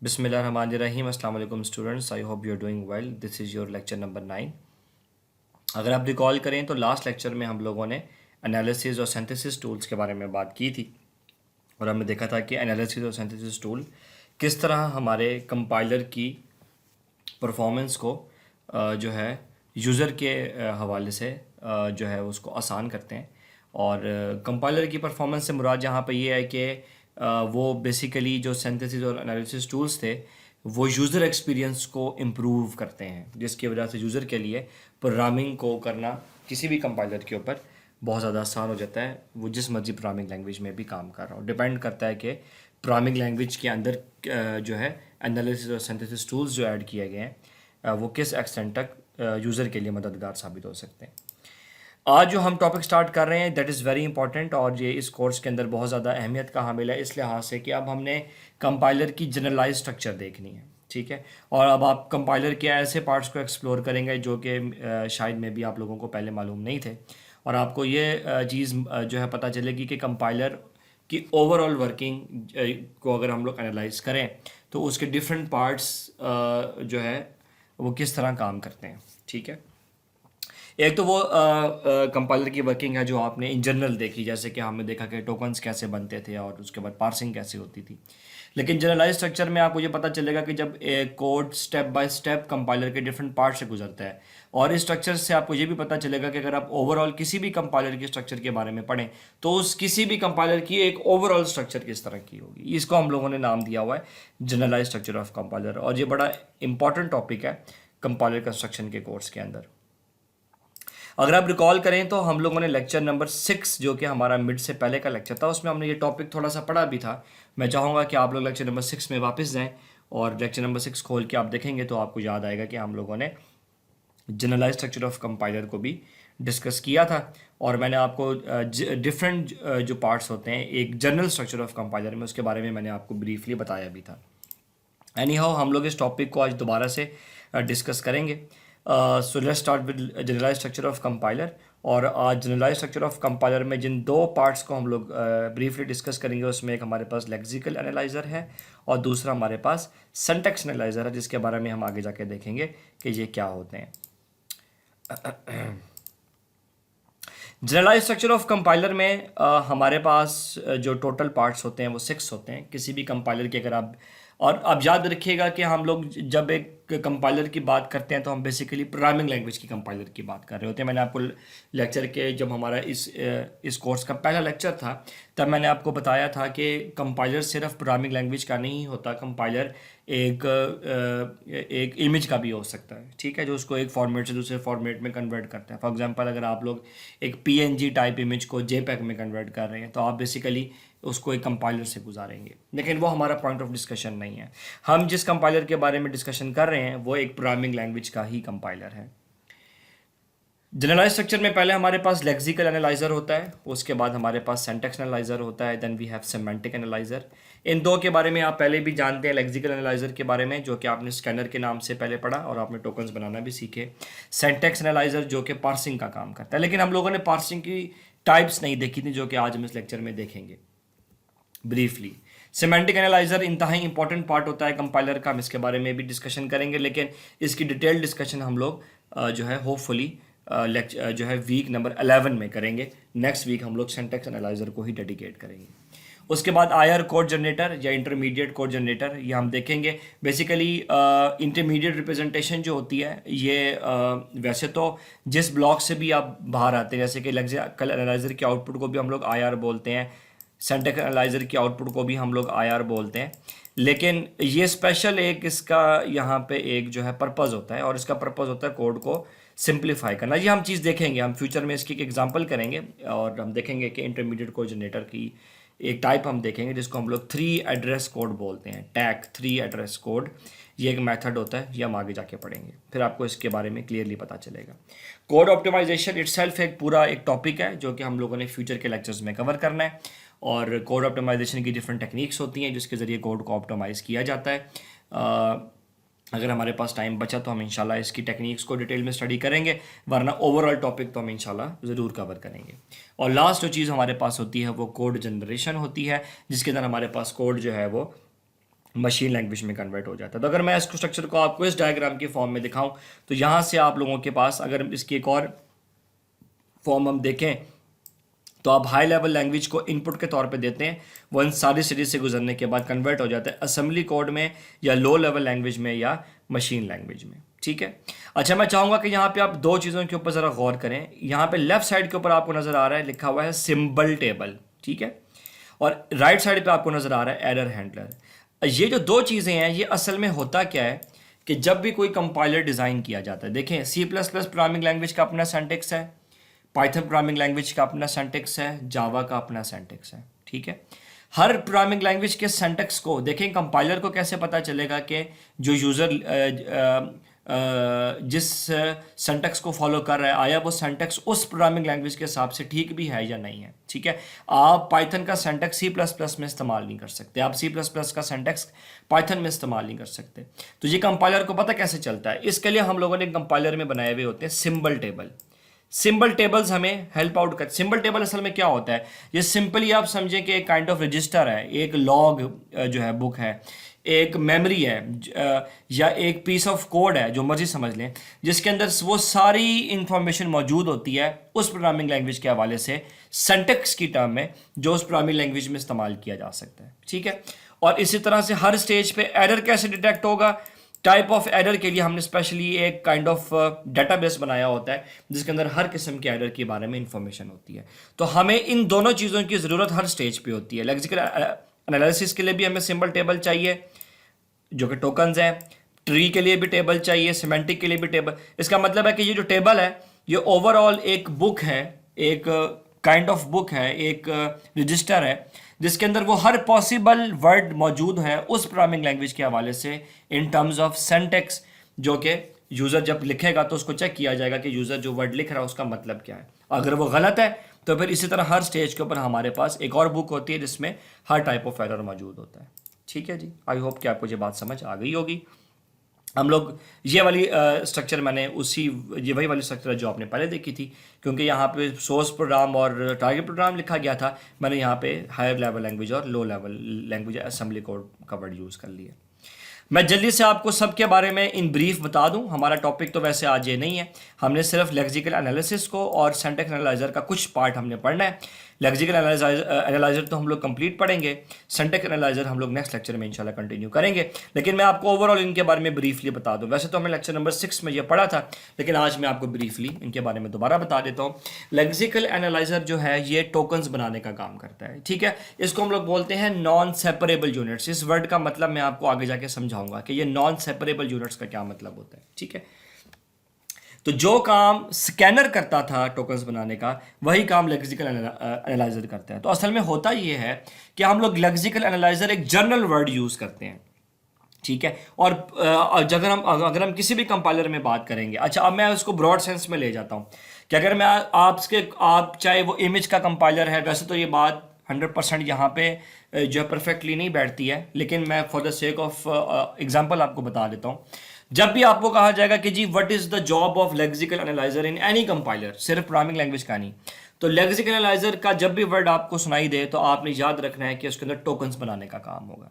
बिस्मिल्लाहिर्रहमानिर्रहीम। अस्सलाम वालेकुम students, I hope you are doing well. This is your lecture number 9। अगर आप रिकॉल करें तो लास्ट लेक्चर में हम लोगों ने एनालिसिस और सिंथेसिस टूल्स के बारे में बात की थी और हमने देखा था कि एनालिसिस और सिंथेसिस टूल किस तरह हमारे कंपाइलर की परफॉर्मेंस को जो है यूज़र के हवाले से जो है उसको आसान करते हैं। और कंपाइलर की परफॉर्मेंस से मुराद यहाँ पे ये है कि वो बेसिकली जो सिंथेसिस और एनालिसिस टूल्स थे वो यूज़र एक्सपीरियंस को इम्प्रूव करते हैं, जिसकी वजह से यूज़र के लिए प्रोग्रामिंग को करना किसी भी कंपाइलर के ऊपर बहुत ज़्यादा आसान हो जाता है। वो जिस मर्जी प्रोग्रामिंग लैंग्वेज में भी काम कर रहा हो, डिपेंड करता है कि प्रोग्रामिंग लैंग्वेज के अंदर जो है एनालिसिस और सिंथेसिस टूल्स जो ऐड किए गए हैं वो किस एक्सटेंट तक यूज़र के लिए मददगार साबित हो सकते हैं। आज जो हम टॉपिक स्टार्ट कर रहे हैं दैट इज़ वेरी इंपॉर्टेंट और ये इस कोर्स के अंदर बहुत ज़्यादा अहमियत का हामिल है, इस लिहाज से कि अब हमने कंपाइलर की जनरलाइज स्ट्रक्चर देखनी है, ठीक है। और अब आप कंपाइलर के ऐसे पार्ट्स को एक्सप्लोर करेंगे जो कि शायद में भी आप लोगों को पहले मालूम नहीं थे, और आपको ये चीज़ जो है पता चलेगी कि कंपाइलर की ओवरऑल वर्किंग को अगर हम लोग एनालाइज करें तो उसके डिफरेंट पार्ट्स जो है वो किस तरह काम करते हैं, ठीक है। एक तो वो कंपाइलर की वर्किंग है जो आपने इन जनरल देखी, जैसे कि हमने देखा कि टोकन्स कैसे बनते थे और उसके बाद पार्सिंग कैसे होती थी। लेकिन जनरलाइज स्ट्रक्चर में आपको ये पता चलेगा कि जब एक code step by step compiler के डिफरेंट पार्ट से गुजरता है, और इस स्ट्रक्चर से आपको ये भी पता चलेगा कि अगर आप ओवरऑल किसी भी कंपाइलर की स्ट्रक्चर के बारे में पढ़ें तो उस किसी भी कंपाइलर की एक ओवरऑल स्ट्रक्चर किस तरह की होगी। इसको हम लोगों ने नाम दिया हुआ है जनरलाइज स्ट्रक्चर ऑफ कंपाइलर, और ये बड़ा इंपॉर्टेंट टॉपिक है कंपाइलर कंस्ट्रक्शन के कोर्स के अंदर। अगर आप रिकॉल करें तो हम लोगों ने लेक्चर नंबर 6 जो कि हमारा मिड से पहले का लेक्चर था उसमें हमने ये टॉपिक थोड़ा सा पढ़ा भी था। मैं चाहूँगा कि आप लोग लेक्चर नंबर 6 में वापस जाएं और लेक्चर नंबर 6 खोल के आप देखेंगे तो आपको याद आएगा कि हम लोगों ने जनरलाइज स्ट्रक्चर ऑफ कंपाइलर को भी डिस्कस किया था। और मैंने आपको डिफरेंट जो पार्ट्स होते हैं एक जनरल स्ट्रक्चर ऑफ कंपाइलर में, उसके बारे में मैंने आपको ब्रीफली बताया भी था। एनी हाउ हम लोग इस टॉपिक को आज दोबारा से डिस्कस करेंगे। So let's start with generalize structure of compiler. और आज जनरलाइज स्ट्रक्चर ऑफ कंपाइलर में जिन दो पार्ट्स को हम लोग ब्रीफली डिस्कस करेंगे उसमें एक हमारे पास लेक्सिकल एनालाइजर है और दूसरा हमारे पास सिंटैक्स एनालाइजर है, जिसके बारे में हम आगे जाके देखेंगे कि ये क्या होते हैं। जनरलाइज स्ट्रक्चर ऑफ कंपाइलर में हमारे पास जो टोटल पार्ट्स होते हैं वो 6 होते हैं किसी भी कंपाइलर के। अगर आप और अब याद रखिएगा कि हम लोग जब एक कंपाइलर की बात करते हैं तो हम बेसिकली प्रोग्रामिंग लैंग्वेज की कंपाइलर की बात कर रहे होते हैं। मैंने आपको लेक्चर के जब हमारा इस कोर्स का पहला लेक्चर था तब मैंने आपको बताया था कि कंपाइलर सिर्फ प्रोग्रामिंग लैंग्वेज का नहीं होता, कंपाइलर एक इमेज का भी हो सकता है, ठीक है, जो उसको एक फॉर्मेट से दूसरे फॉर्मेट में कन्वर्ट करता है। फॉर एग्जांपल अगर आप लोग एक पीएनजी टाइप इमेज को जेपीईजी में कन्वर्ट कर रहे हैं तो आप बेसिकली उसको एक कंपाइलर से गुजारेंगे, लेकिन वो हमारा पॉइंट ऑफ डिस्कशन नहीं है। हम जिस कंपाइलर के बारे में डिस्कशन कर रहे हैं वो एक प्रोग्रामिंग लैंग्वेज का ही कंपाइलर है। जनरलाइज स्ट्रक्चर में पहले हमारे पास लेक्सिकल एनालाइजर होता है, उसके बाद हमारे पास सिंटैक्स एनालाइजर होता है, then we have semantic analyser. इन दो के बारे में आप पहले भी जानते हैं, लेक्सिकल एनालाइजर के बारे में जो कि आपने स्कैनर के नाम से पहले पढ़ा और आपने टोकन्स बनाना भी सीखे। सिंटैक्स एनालाइजर जो कि पार्सिंग का काम करता है, लेकिन हम लोगों ने पार्सिंग की टाइप्स नहीं देखी थी जो कि आज हम इस लेक्चर में देखेंगे ब्रीफली। सिमेंटिक एनालाइजर इंतहाई इंपॉर्टेंट पार्ट होता है कंपाइलर का, हम इसके बारे में भी डिस्कशन करेंगे, लेकिन इसकी डिटेल डिस्कशन हम लोग जो है होपफुली जो है वीक नंबर 11 में करेंगे। नेक्स्ट वीक हम लोग सिंटैक्स एनालाइजर को ही डेडिकेट करेंगे। उसके बाद आईआर कोड जनरेटर या इंटरमीडिएट कोड जनरेटर, ये हम देखेंगे। बेसिकली इंटरमीडिएट रिप्रेजेंटेशन जो होती है ये वैसे तो जिस ब्लॉक से भी आप बाहर आते हैं, जैसे कि लेक्सिकल एनालाइजर के आउटपुट को भी हम लोग आईआर बोलते हैं, सिंटैक्स एनालाइजर के आउटपुट को भी हम लोग आईआर बोलते हैं, लेकिन ये स्पेशल एक इसका यहाँ पे एक जो है पर्पज़ होता है और इसका पर्पज़ होता है कोड को सिंप्लीफाई करना। ये हम चीज़ देखेंगे, हम फ्यूचर में इसकी एक एग्जांपल करेंगे और हम देखेंगे कि इंटरमीडिएट कोड जनरेटर की एक टाइप हम देखेंगे जिसको हम लोग 3 एड्रेस कोड बोलते हैं, टैग 3 एड्रेस कोड। ये एक मेथड होता है, ये हम आगे जाके पढ़ेंगे, फिर आपको इसके बारे में क्लियरली पता चलेगा। कोड ऑप्टिमाइजेशन इटसेल्फ एक पूरा एक टॉपिक है जो कि हम लोगों ने फ्यूचर के लेक्चर्स में कवर करना है। और कोड ऑप्टिमाइजेशन की डिफरेंट टेक्निक्स होती हैं जिसके ज़रिए कोड को ऑप्टिमाइज़ किया जाता है। अगर हमारे पास टाइम बचा तो हम इंशाल्लाह इसकी टेक्निक्स को डिटेल में स्टडी करेंगे, वरना ओवरऑल टॉपिक तो हम इंशाल्लाह ज़रूर कवर करेंगे। और लास्ट जो चीज़ हमारे पास होती है वो कोड जनरेशन होती है, जिसके अंदर हमारे पास कोड जो है वो मशीन लैंग्वेज में कन्वर्ट हो जाता है। तो अगर मैं इसको स्ट्रक्चर को आपको इस डायग्राम की फॉर्म में दिखाऊं तो यहाँ से आप लोगों के पास अगर इसकी एक और फॉर्म हम देखें तो आप हाई लेवल लैंग्वेज को इनपुट के तौर पे देते हैं, वो इन सारी सीरीज से गुजरने के बाद कन्वर्ट हो जाता है असेंबली कोड में या लो लेवल लैंग्वेज में या मशीन लैंग्वेज में। ठीक है। अच्छा, मैं चाहूँगा कि यहाँ पे आप दो चीज़ों के ऊपर ज़रा गौर करें। यहाँ पे लेफ्ट साइड के ऊपर आपको नज़र आ रहा है लिखा हुआ है सिंबल टेबल, ठीक है, और राइट साइड पे आपको नज़र आ रहा है एरर हैंडलर। ये जो दो चीज़ें हैं ये असल में होता क्या है कि जब भी कोई कंपाइलर डिज़ाइन किया जाता है, देखें C plus plus programming language का अपना सिंटैक्स है, पाइथन प्रोग्रामिंग लैंग्वेज का अपना सिंटैक्स है, जावा का अपना सिंटैक्स है। ठीक है। हर प्रोग्रामिंग लैंग्वेज के सिंटैक्स को देखें, कंपाइलर को कैसे पता चलेगा कि जो यूज़र जिस सिंटैक्स को फॉलो कर रहा है आया वो सिंटैक्स उस प्रोग्रामिंग लैंग्वेज के हिसाब से ठीक भी है या नहीं है। ठीक है। आप पाइथन का सिंटैक्स सी प्लस प्लस में इस्तेमाल नहीं कर सकते, आप सी प्लस प्लस का सिंटैक्स पाइथन में इस्तेमाल नहीं कर सकते। तो ये कंपाइलर को पता कैसे चलता है, इसके लिए हम लोगों ने कंपाइलर में बनाए हुए होते हैं सिंबल टेबल। सिंबल टेबल्स हमें हेल्प आउट कर। सिंबल टेबल असल में क्या होता है, ये सिंपली आप समझें कि एक काइंड ऑफ रजिस्टर है, एक लॉग जो है बुक है, एक मेमोरी है या एक पीस ऑफ कोड है, जो मर्जी समझ लें, जिसके अंदर वो सारी इंफॉर्मेशन मौजूद होती है उस प्रोग्रामिंग लैंग्वेज के हवाले से सिंटैक्स की टर्म में जो उस प्रोग्रामिंग लैंग्वेज में इस्तेमाल किया जा सकता है। ठीक है। और इसी तरह से हर स्टेज पे एरर कैसे डिटेक्ट होगा, टाइप ऑफ एरर के लिए हमने स्पेशली एक काइंड ऑफ डेटाबेस बनाया होता है जिसके अंदर हर किस्म के एरर के बारे में इंफॉर्मेशन होती है। तो हमें इन दोनों चीज़ों की ज़रूरत हर स्टेज पे होती है। लेक्सिकल एनालिसिस के लिए भी हमें सिंबल टेबल चाहिए जो कि टोकन्स हैं, ट्री के लिए भी टेबल चाहिए, सिमेंटिक के लिए भी टेबल। इसका मतलब है कि ये जो टेबल है ये ओवरऑल एक बुक है, एक काइंड ऑफ बुक है, एक रजिस्टर है जिसके अंदर वो हर पॉसिबल वर्ड मौजूद है उस प्रोग्रामिंग लैंग्वेज के हवाले से इन टर्म्स ऑफ सिंटैक्स, जो कि यूज़र जब लिखेगा तो उसको चेक किया जाएगा कि यूज़र जो वर्ड लिख रहा है उसका मतलब क्या है। अगर वो गलत है तो फिर इसी तरह हर स्टेज के ऊपर हमारे पास एक और बुक होती है जिसमें हर टाइप ऑफ एरर मौजूद होता है। ठीक है जी, आई होप कि आपको ये बात समझ आ गई होगी। हम लोग ये वाली स्ट्रक्चर मैंने ये वही वाली स्ट्रक्चर जो आपने पहले देखी थी, क्योंकि यहाँ पे सोर्स प्रोग्राम और टारगेट प्रोग्राम लिखा गया था, मैंने यहाँ पे हायर लेवल लैंग्वेज और low level language assembly code का वर्ड यूज़ कर लिया। मैं जल्दी से आपको सब के बारे में इन ब्रीफ बता दूं। हमारा टॉपिक तो वैसे आज ये नहीं है, हमने सिर्फ लेक्सिकल एनालिसिस को और सिंटैक्स एनालाइजर का कुछ पार्ट हमने पढ़ना है। लेक्सिकल एनालाइजर तो हम लोग कंप्लीट पढ़ेंगे, सिंटैक्स एनालाइजर हम लोग नेक्स्ट लेक्चर में इंशाल्लाह कंटिन्यू करेंगे। लेकिन मैं आपको ओवरऑल इनके बारे में ब्रीफली बता दूं। वैसे तो हमने लेक्चर नंबर 6 में ये पढ़ा था, लेकिन आज मैं आपको ब्रीफली इनके बारे में दोबारा बता देता हूँ। लेक्सिकल एनालाइजर जो है ये टोकन्स बनाने का काम करता है। ठीक है। इसको हम लोग बोलते हैं नॉन सेपरेबल यूनिट्स। इस वर्ड का मतलब मैं आपको आगे जाके समझाऊंगा कि ये नॉन सेपरेबल यूनिट्स का क्या मतलब होता है। ठीक है। तो जो काम स्कैनर करता था टोकन्स बनाने का, वही काम लेक्सिकल एनालाइजर करता है। तो असल में होता ये है कि हम लोग लेक्सिकल एनालाइजर एक जनरल वर्ड यूज़ करते हैं। ठीक है। और अगर हम किसी भी कंपाइलर में बात करेंगे, अच्छा अब मैं उसको ब्रॉड सेंस में ले जाता हूँ कि अगर मैं आप चाहे वो इमेज का कंपाइलर है, वैसे तो ये बात 100% यहाँ पे जो है परफेक्टली नहीं बैठती है, लेकिन मैं for the sake of example आपको बता देता हूँ। जब भी आपको कहा जाएगा कि जी what is the job of lexical analyser in any compiler, सिर्फ प्रोग्रामिंग लैंग्वेज का नहीं, तो लेक्सिकल एनालाइजर का जब भी वर्ड आपको सुनाई दे तो आपने याद रखना है कि उसके अंदर टोकन्स बनाने का काम होगा।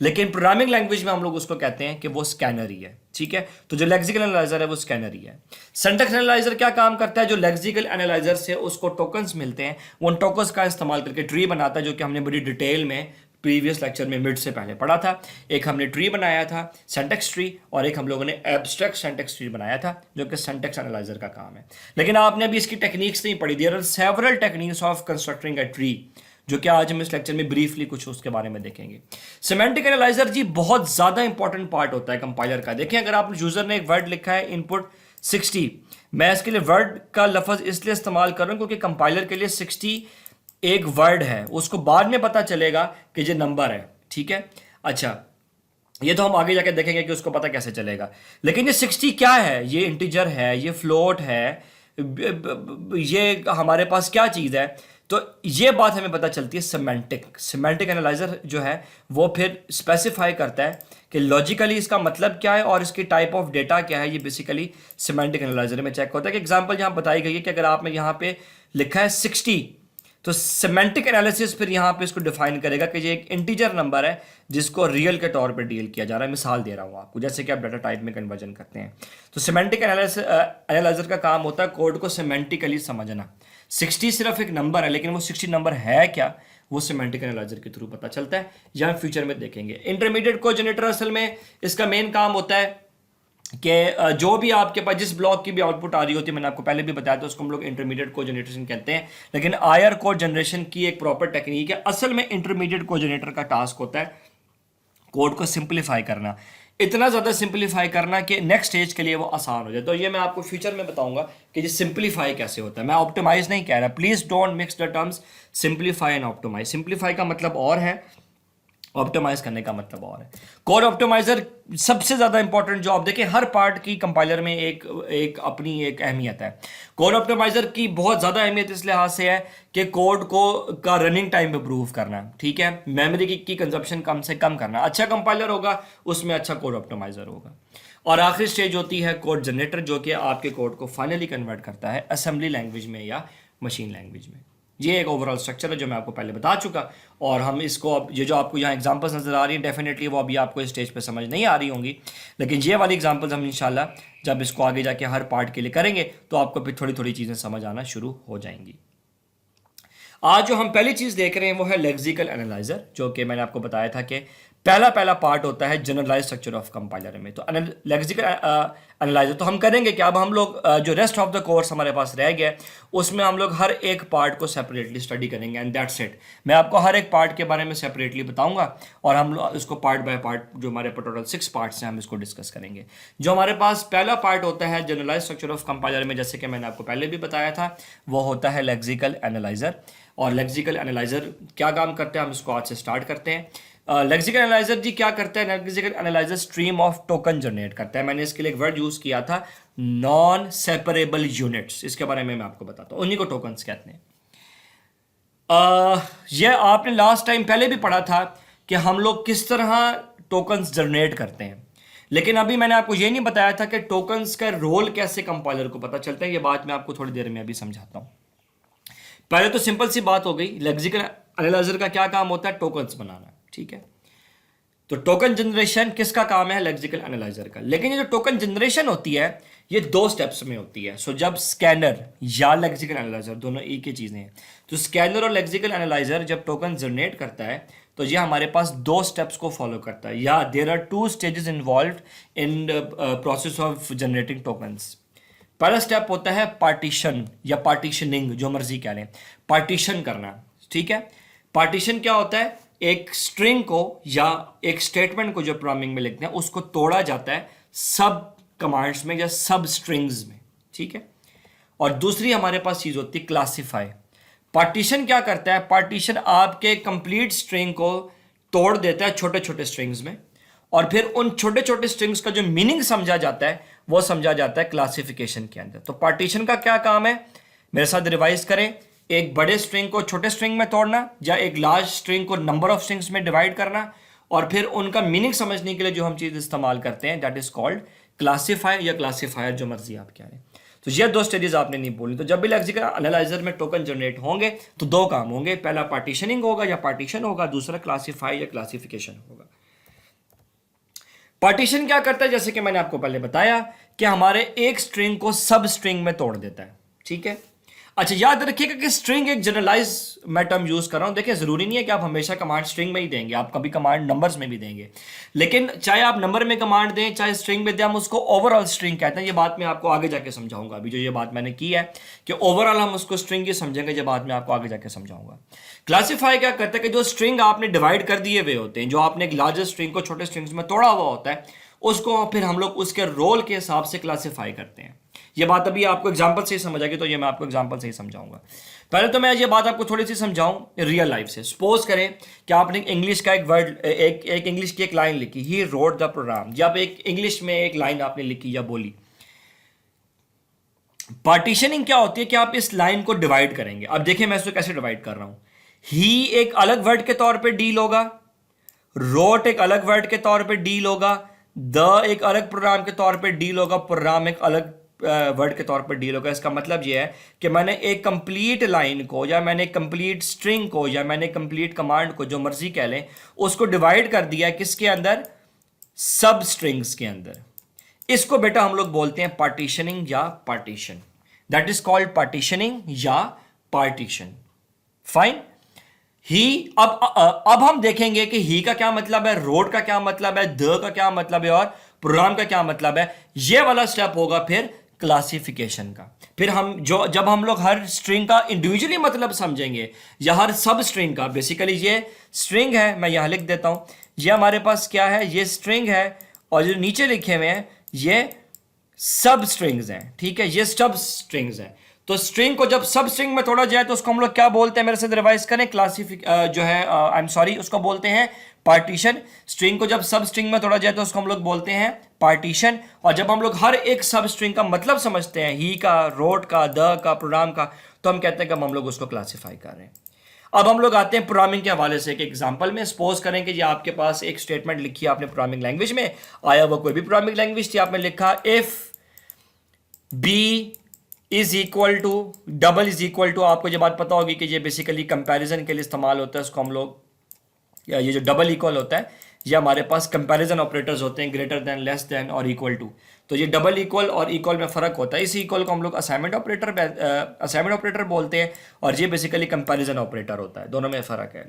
लेकिन प्रोग्रामिंग लैंग्वेज में हम लोग उसको कहते हैं कि वो स्कैनर ही है। ठीक है। तो जो लेक्सिकल एनालाइजर है वो स्कैनर ही है। सिंटैक्स एनालाइजर क्या काम करता है, जो लेक्सिकल एनालाइजर से उसको टोकन्स मिलते हैं, उन टोकन्स का इस्तेमाल करके ट्री बनाता है, जो कि हमने बड़ी डिटेल में प्रीवियस लेक्चर में मिड से पहले पढ़ा था। एक हमने ट्री बनाया था सिंटैक्स ट्री, और एक हम लोगों ने एब्स्ट्रैक्ट सिंटैक्स ट्री बनाया था जो कि सिंटैक्स एनालाइजर का काम है। लेकिन आपने अभी इसकी टेक्निक्स नहीं पढ़ी। There are several techniques of constructing a tree, जो कि आज हम इस लेक्चर में ब्रीफली कुछ उसके बारे में देखेंगे। सिमेंटिक एनालाइजर जी बहुत ज़्यादा इंपॉर्टेंट पार्ट होता है कंपाइलर का। देखें, अगर आप यूज़र ने एक वर्ड लिखा है इनपुट 60, मैं इसके लिए वर्ड का लफ्ज़ इसलिए इस्तेमाल कर रहा हूँ क्योंकि कंपाइलर के लिए 60 एक वर्ड है, उसको बाद में पता चलेगा कि ये नंबर है। ठीक है। अच्छा, ये तो हम आगे जाके देखेंगे कि उसको पता कैसे चलेगा। लेकिन ये 60 क्या है, ये इंटीजर है, ये फ्लोट है, ये हमारे पास क्या चीज़ है, तो ये बात हमें पता चलती है सिमेंटिक एनालाइजर जो है वो फिर स्पेसिफाई करता है कि लॉजिकली इसका मतलब क्या है और इसकी टाइप ऑफ डेटा क्या है। ये बेसिकली सिमेंटिक एनालाइजर में चेक होता है। कि एग्जांपल यहाँ बताई गई है कि अगर आपने यहाँ पे लिखा है 60, तो सिमेंटिक एनालिसिस फिर यहाँ पे इसको डिफाइन करेगा कि ये एक इंटीजर नंबर है जिसको रियल के तौर पे डील किया जा रहा है। मिसाल दे रहा हूँ आपको, जैसे कि आप डाटा टाइप में कन्वर्जन करते हैं। तो सिमेंटिक एनालाइजर का काम होता है कोड को सिमेंटिकली समझना। 60 सिर्फ एक नंबर है, लेकिन वो 60 नंबर है क्या, वो सिमेंटिक एनालाइजर के थ्रू पता चलता है, या फ्यूचर में देखेंगे। इंटरमीडिएट कोजेनरेटर असल में इसका मेन काम होता है कि जो भी आपके पास जिस ब्लॉक की भी आउटपुट आ रही होती है, मैंने आपको पहले भी बताया था, उसको हम लोग इंटरमीडिएट कोजेनरेशन कहते हैं। लेकिन आईआर कोड जनरेशन की एक प्रॉपर टेक्निक है। असल में इंटरमीडिएट कोजेनरेटर का टास्क होता है कोड को सिंप्लीफाई करना, इतना ज़्यादा सिंप्लीफाई करना कि नेक्स्ट स्टेज के लिए वो आसान हो जाए। तो ये मैं आपको फ्यूचर में बताऊंगा कि ये सिंप्लीफाई कैसे होता है। मैं ऑप्टिमाइज नहीं कह रहा, please don't mix the terms simplify and optimize. Simplify का मतलब और है, ऑप्टिमाइज करने का मतलब और है। कोड ऑप्टिमाइजर सबसे ज़्यादा इंपॉर्टेंट जॉब, देखिए हर पार्ट की कंपाइलर में एक अपनी एक अहमियत है। कोड ऑप्टिमाइजर की बहुत ज़्यादा अहमियत इस लिहाज से है कि कोड को का रनिंग टाइम इंप्रूव करना, ठीक है, मेमोरी की कंजप्शन कम से कम करना। अच्छा कंपाइलर होगा उसमें अच्छा कोड ऑप्टिमाइजर होगा। और आखिरी स्टेज होती है कोड जनरेटर, जो कि आपके कोड को फाइनली कन्वर्ट करता है असेंबली लैंग्वेज में या मशीन लैंग्वेज में। ये एक ओवरऑल स्ट्रक्चर है जो मैं आपको पहले बता चुका। और हम इसको अब ये जो आपको यहाँ एग्जांपल्स नज़र आ रही हैं, डेफिनेटली वो अभी आपको इस स्टेज पे समझ नहीं आ रही होंगी, लेकिन ये वाली एग्जांपल्स हम इंशाल्लाह जब इसको आगे जाके हर पार्ट के लिए करेंगे तो आपको फिर थोड़ी थोड़ी चीज़ें समझ आना शुरू हो जाएंगी। आज जो हम पहली चीज़ देख रहे हैं वो है लेक्सिकल एनालाइजर, जो कि मैंने आपको बताया था कि पहला पार्ट होता है जनरलाइज स्ट्रक्चर ऑफ कंपाइलर में। तो लेक्सिकल एनालाइजर तो हम करेंगे कि अब हम लोग जो रेस्ट ऑफ द कोर्स हमारे पास रह गया उसमें हम लोग हर एक पार्ट को सेपरेटली स्टडी करेंगे, एंड दैट्स इट। मैं आपको हर एक पार्ट के बारे में सेपरेटली बताऊंगा और हम लोग इसको पार्ट बाय पार्ट, जो हमारे टोटल 6 पार्ट्स हैं, हम इसको डिस्कस करेंगे। जो हमारे पास पहला पार्ट होता है जनरलाइज स्ट्रक्चर ऑफ कंपाइलर में, जैसे कि मैंने आपको पहले भी बताया था, वो होता है लेक्सिकल एनालाइजर। और लेक्सिकल एनालाइजर क्या काम करते हैं, हम इसको आज से स्टार्ट करते हैं। लेक्सिकल एनालाइजर जी क्या करता है? Lexical analyser stream of token generate करता है। मैंने इसके लिए एक वर्ड यूज किया था, नॉन सेपरेबल यूनिट्स। इसके बारे में मैं आपको बताता हूँ, उन्हीं को टोकन्स कहते हैं। यह आपने लास्ट टाइम पहले भी पढ़ा था कि हम लोग किस तरह टोकन्स जनरेट करते हैं, लेकिन अभी मैंने आपको यह नहीं बताया था कि टोकन्स का रोल कैसे कंपाइलर को पता चलता है। यह बात मैं आपको थोड़ी देर में अभी समझाता हूँ। पहले तो सिंपल सी बात हो गई, लेक्सिकल एनालाइजर का क्या काम होता है? टोकन्स बनाना, ठीक है। तो टोकन जनरेशन किसका काम है? लेक्सिकल एनालाइजर का। लेकिन ये जो टोकन जनरेशन होती है ये 2 स्टेप्स में होती है। सो जब स्कैनर या लेक्सिकल एनालाइजर, दोनों एक ही चीज़ें हैं, तो स्कैनर और लेक्सिकल एनालाइजर जब टोकन जनरेट करता है तो ये हमारे पास 2 स्टेप्स को फॉलो करता है, या there are 2 stages involve in process of generating tokens. पहला स्टेप होता है पार्टीशन या पार्टीशनिंग, जो मर्जी कह लें, पार्टीशन करना, ठीक है। पार्टीशन क्या होता है? एक स्ट्रिंग को या एक स्टेटमेंट को जो प्रोग्रामिंग में लिखते हैं उसको तोड़ा जाता है सब कमांड्स में या सब स्ट्रिंग्स में, ठीक है। और दूसरी हमारे पास चीज़ होती है क्लासीफाई। पार्टीशन क्या करता है? पार्टीशन आपके कंप्लीट स्ट्रिंग को तोड़ देता है छोटे छोटे स्ट्रिंग्स में, और फिर उन छोटे छोटे स्ट्रिंग्स का जो मीनिंग समझा जाता है वो समझा जाता है क्लासिफिकेशन के अंदर। तो पार्टीशन का क्या काम है? मेरे साथ रिवाइज करें। एक बड़े स्ट्रिंग को छोटे स्ट्रिंग में तोड़ना, या एक लार्ज स्ट्रिंग को नंबर ऑफ स्ट्रिंग्स में डिवाइड करना, और फिर उनका मीनिंग समझने के लिए जो हम चीज़ इस्तेमाल करते हैं दैट इज कॉल्ड क्लासीफायर या क्लासीफायर, जो मर्जी आप कह रहे हैं। तो ये 2 स्टेजेस आपने नहीं बोलनी। तो जब भी लेक्सिकल एनालाइजर में टोकन जनरेट होंगे तो 2 काम होंगे, पहला पार्टीशनिंग होगा या पार्टीशन होगा, दूसरा क्लासीफाई या क्लासिफिकेशन होगा। पार्टीशन क्या करता है? जैसे कि मैंने आपको पहले बताया कि हमारे एक स्ट्रिंग को सब स्ट्रिंग में तोड़ देता है, ठीक है। अच्छा, याद रखिएगा कि स्ट्रिंग एक जनरलाइज मैं टर्म यूज कर रहा हूं। देखिए, जरूरी नहीं है कि आप हमेशा कमांड स्ट्रिंग में ही देंगे, आप कभी कमांड नंबर्स में भी देंगे, लेकिन चाहे आप नंबर में कमांड दें चाहे स्ट्रिंग में दें, हम उसको ओवरऑल स्ट्रिंग कहते हैं। ये बात मैं आपको आगे जाके समझाऊंगा। अभी जो ये बात मैंने की है कि ओवरऑल हम उसको स्ट्रिंग ही समझेंगे, ये बात मैं आपको आगे जाके समझाऊंगा। क्लासीफाई क्या करता है कि जो स्ट्रिंग आपने डिवाइड कर दिए हुए होते हैं, जो आपने एक लार्जेस्ट स्ट्रिंग को छोटे स्ट्रिंग्स में तोड़ा हुआ होता है, उसको फिर हम लोग उसके रोल के हिसाब से क्लासीफाई करते हैं। ये बात अभी आपको एग्जांपल से ही समझ आएगी, तो ये मैं आपको एग्जांपल से ही समझाऊंगा। पहले तो मैं ये बात आपको थोड़ी सी समझाऊं रियल लाइफ से। सपोज करें कि आपने इंग्लिश का एक वर्ड, एक इंग्लिश की एक लाइन लिखी, ही रोट द प्रोग्राम, जब एक इंग्लिश में एक लाइन आपने लिखी या बोली। पार्टीशनिंग क्या होती है कि आप इस लाइन को डिवाइड करेंगे। अब देखिए मैं इसको कैसे डिवाइड कर रहा हूं। ही एक अलग वर्ड के तौर पे डील होगा, रोट एक अलग वर्ड के तौर पे डील होगा, द एक अलग प्रोग्राम के तौर पे डील होगा, प्रोग्राम एक अलग वर्ड के तौर पर डील होगा। इसका मतलब ये है कि मैंने एक कंप्लीट लाइन को या मैंने कंप्लीट स्ट्रिंग को या मैंने कंप्लीट कमांड को, जो मर्जी कह लें, उसको डिवाइड कर दिया किसके अंदर, सब स्ट्रिंग्स के अंदर। इसको बेटा हम लोग बोलते हैं पार्टीशनिंग या partition. That is called partitioning या पार्टीशन। फाइन। ही, अब हम देखेंगे कि ही का क्या मतलब है, रोड का क्या मतलब है, द का क्या मतलब है और प्रोग्राम का क्या मतलब है। ये वाला स्टेप होगा फिर क्लासिफिकेशन का। फिर हम जब हम लोग हर स्ट्रिंग का इंडिविजुअली मतलब समझेंगे या हर सब स्ट्रिंग का, बेसिकली ये स्ट्रिंग है, मैं यहां लिख देता हूं, ये हमारे पास क्या है, ये स्ट्रिंग है और जो नीचे लिखे हुए हैं ये सब स्ट्रिंग्स हैं। ठीक है, ये सब स्ट्रिंग्स हैं। तो स्ट्रिंग को जब सब स्ट्रिंग में तोड़ा जाए तो उसको हम लोग क्या बोलते हैं, मेरे साथ रिवाइज करें, जो है आई एम सॉरी, उसको बोलते हैं पार्टीशन। स्ट्रिंग को जब सब स्ट्रिंग में तोड़ा जाए तो उसको हम लोग बोलते हैं पार्टीशन। और जब हम लोग हर एक सब स्ट्रिंग का मतलब समझते हैं, ही का, रोड का, द का, प्रोग्राम का, तो हम कहते हैं कि हम लोग उसको क्लासीफाई कर रहे हैं। अब हम लोग आते हैं प्रोग्रामिंग के हवाले से एक एग्जांपल में। सपोज करें कि जी आपके पास एक स्टेटमेंट लिखी है आपने प्रोग्रामिंग लैंग्वेज में, आया वो कोई भी प्रोग्रामिंग लैंग्वेज थी, आपने लिखा if B is equal to, double is equal to, आपको ये बात पता होगी कि ये बेसिकली कंपैरिजन के लिए इस्तेमाल होता है। इसको हम लोग, या ये जो डबल इक्वल होता है, ये हमारे पास कंपैरिजन ऑपरेटर्स होते हैं, ग्रेटर देन, लेस देन और इक्वल टू। तो ये डबल इक्वल और इक्वल में फ़र्क होता है। इस इक्वल को हम लोग असाइनमेंट ऑपरेटर बोलते हैं और ये बेसिकली कंपैरिजन ऑपरेटर होता है, दोनों में फ़र्क है।